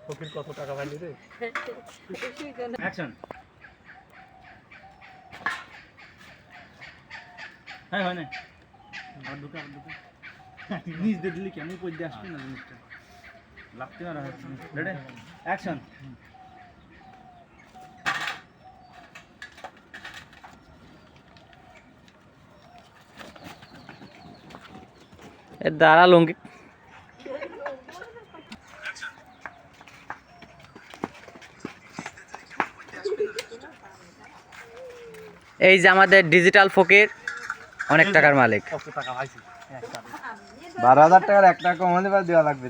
ফকির কত টাকা পাইলি রে? অ্যাকশন। হ্যাঁ হয় না আর দুটো নিজ দিয়ে দিলি কেমন কই দিয়ে আসবে না জিনিসটা লাগতে না রাখা। Ready action. দাঁড়া লুঙ্গি এই যে আমাদের ডিজিটাল ফকির অনেক টাকার মালিক। 12,000 টাকার 1 টাকা কম হলে দেওয়া লাগবে।